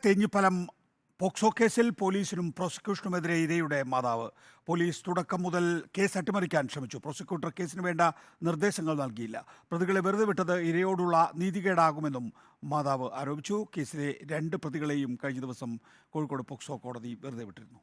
Thenhipalam POCSO കേസിൽ പോലീസിനും പ്രോസിക്യൂഷനുമെതിരെ ഇരയുടെ മാതാവ്. പോലീസ് തുടക്കം മുതൽ കേസ് അട്ടിമറിക്കാൻ ശ്രമിച്ചു. പ്രോസിക്യൂട്ടർ കേസിന് വേണ്ട നിർദ്ദേശങ്ങൾ നൽകിയില്ല. പ്രതികളെ വെറുതെ വിട്ടത് ഇരയോടുള്ള നീതികേടാകുമെന്നും മാതാവ് ആരോപിച്ചു. കേസിലെ 2 പ്രതികളെയും കഴിഞ്ഞ ദിവസം കോഴിക്കോട് പോക്സോ കോടതി വെറുതെ വിട്ടിരുന്നു.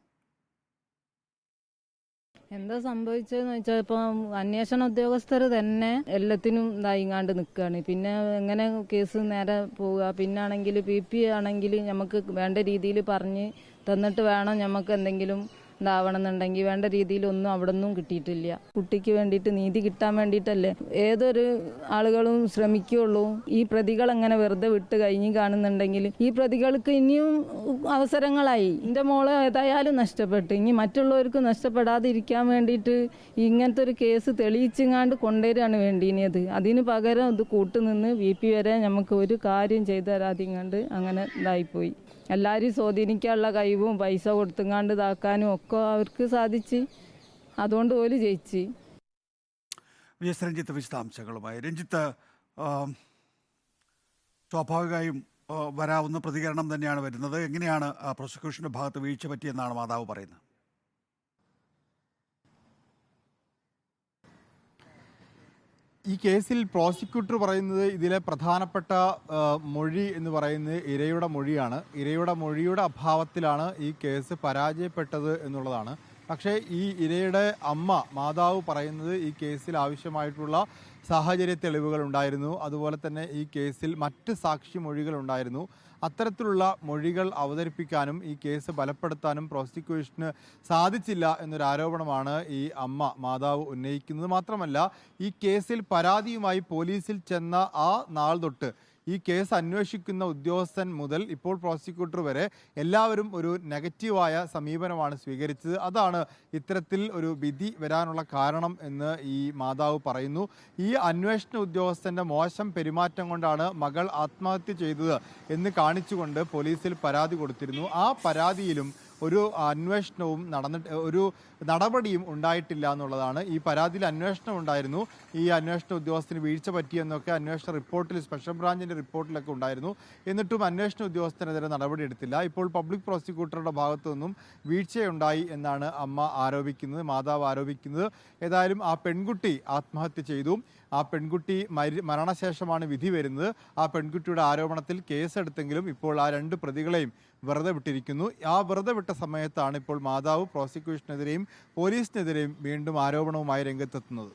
എന്താ സംഭവിച്ചതെന്ന് വെച്ചാൽ ഇപ്പം അന്വേഷണ ഉദ്യോഗസ്ഥർ തന്നെ എല്ലാത്തിനും ഇതായിങ്ങാണ്ട് നിൽക്കുകയാണ്. പിന്നെ എങ്ങനെ കേസ് നേരെ പോവുക? പിന്നാണെങ്കിൽ PP ആണെങ്കിൽ നമുക്ക് വേണ്ട രീതിയിൽ പറഞ്ഞ് തന്നിട്ട് വേണം നമുക്ക് എന്തെങ്കിലും ഇതാവണമെന്നുണ്ടെങ്കിൽ വേണ്ട രീതിയിലൊന്നും അവിടെ നിന്നും കിട്ടിയിട്ടില്ല. കുട്ടിക്ക് വേണ്ടിയിട്ട് നീതി കിട്ടാൻ വേണ്ടിയിട്ടല്ലേ ഏതൊരു ആളുകളും ശ്രമിക്കുകയുള്ളൂ. ഈ പ്രതികൾ എങ്ങനെ വെറുതെ വിട്ട് കഴിഞ്ഞ് കാണുന്നുണ്ടെങ്കിൽ ഈ പ്രതികൾക്ക് ഇനിയും അവസരങ്ങളായി. എൻ്റെ മോളെ ഏതായാലും നഷ്ടപ്പെട്ടു. ഇനി മറ്റുള്ളവർക്ക് നഷ്ടപ്പെടാതിരിക്കാൻ വേണ്ടിയിട്ട് ഇങ്ങനത്തെ ഒരു കേസ് തെളിയിച്ചങ്ങാണ്ട് കൊണ്ടുവരികയാണ് വേണ്ടിയത്. അതിന് പകരം ഇത് കൂട്ടുനിന്ന് VP വരെ നമുക്ക് ഒരു കാര്യം ചെയ്തു തരാതിങ്ങാണ്ട് അങ്ങനെ ഇതായിപ്പോയി. എല്ലാവരും സ്വാധീനിക്കാനുള്ള കഴിവും പൈസ കൊടുത്തുങ്ങാണ്ട് ഇതാക്കാനും ഒക്കെ അവർക്ക് സാധിച്ച്. അതുകൊണ്ട് പോലും ജയിച്ച്. രഞ്ജിത്ത് വിശദാംശങ്ങളുമായി. രഞ്ജിത്ത്, സ്വാഭാവികമായും വരാവുന്ന പ്രതികരണം തന്നെയാണ് വരുന്നത്. എങ്ങനെയാണ് പ്രോസിക്യൂഷന്റെ ഭാഗത്ത് വീഴ്ച പറ്റിയെന്നാണ് മാതാവ് പറയുന്നത്? ഈ കേസിൽ പ്രോസിക്യൂട്ടർ പറയുന്നത് ഇതിലെ പ്രധാനപ്പെട്ട മൊഴി എന്ന് പറയുന്നത് ഇരയുടെ മൊഴിയാണ്. ഇരയുടെ മൊഴിയുടെ അഭാവത്തിലാണ് ഈ കേസ് പരാജയപ്പെട്ടത് എന്നുള്ളതാണ്. പക്ഷേ ഈ ഇരയുടെ മാതാവ് പറയുന്നത് ഈ കേസിൽ ആവശ്യമായിട്ടുള്ള സാഹചര്യ തെളിവുകൾ ഉണ്ടായിരുന്നു. അതുപോലെ തന്നെ ഈ കേസിൽ മറ്റ് സാക്ഷി മൊഴികൾ ഉണ്ടായിരുന്നു. അത്തരത്തിലുള്ള മൊഴികൾ അവതരിപ്പിക്കാനും ഈ കേസ് ബലപ്പെടുത്താനും പ്രോസിക്യൂഷന് സാധിച്ചില്ല എന്നൊരു ആരോപണമാണ് ഈ മാതാവ് ഉന്നയിക്കുന്നത്. മാത്രമല്ല, ഈ കേസിൽ പരാതിയുമായി പോലീസിൽ ചെന്ന ആ നാൾ തൊട്ട് ഈ കേസ് അന്വേഷിക്കുന്ന ഉദ്യോഗസ്ഥൻ മുതൽ ഇപ്പോൾ പ്രോസിക്യൂട്ടർ വരെ എല്ലാവരും ഒരു നെഗറ്റീവായ സമീപനമാണ് സ്വീകരിച്ചത്. അതാണ് ഇത്തരത്തിൽ ഒരു വിധി വരാനുള്ള കാരണം എന്ന് ഈ മാതാവ് പറയുന്നു. ഈ അന്വേഷണ ഉദ്യോഗസ്ഥൻ്റെ മോശം പെരുമാറ്റം കൊണ്ടാണ് മകൾ ആത്മഹത്യ ചെയ്തത് എന്ന് കാണിച്ചുകൊണ്ട് പോലീസിൽ പരാതി കൊടുത്തിരുന്നു. ആ പരാതിയിലും ഒരു അന്വേഷണവും ഒരു നടപടിയും ഉണ്ടായിട്ടില്ല എന്നുള്ളതാണ്. ഈ പരാതിയിൽ അന്വേഷണം ഉണ്ടായിരുന്നു. ഈ അന്വേഷണ ഉദ്യോഗസ്ഥന് വീഴ്ച പറ്റിയെന്നൊക്കെ അന്വേഷണ റിപ്പോർട്ടിൽ, സ്പെഷ്യൽ ബ്രാഞ്ചിൻ്റെ റിപ്പോർട്ടിലൊക്കെ ഉണ്ടായിരുന്നു. എന്നിട്ടും അന്വേഷണ ഉദ്യോഗസ്ഥനെതിരെ നടപടി എടുത്തില്ല. ഇപ്പോൾ പബ്ലിക് പ്രോസിക്യൂട്ടറുടെ ഭാഗത്തു നിന്നും വീഴ്ചയുണ്ടായി എന്നാണ് മാതാവ് ആരോപിക്കുന്നത്. ഏതായാലും ആ പെൺകുട്ടി ആത്മഹത്യ ചെയ്തു. ആ പെൺകുട്ടി മരണശേഷമാണ് വിധി വരുന്നത്. ആ പെൺകുട്ടിയുടെ ആരോപണത്തിൽ കേസെടുത്തെങ്കിലും ഇപ്പോൾ ആ 2 പ്രതികളെയും വെറുതെ വിട്ടിരിക്കുന്നു. ആ വെറുതെ വിട്ട സമയത്താണ് ഇപ്പോൾ മാതാവ് പ്രോസിക്യൂഷനെതിരെയും പോലീസിനെതിരെയും വീണ്ടും ആരോപണവുമായി രംഗത്തെത്തുന്നത്.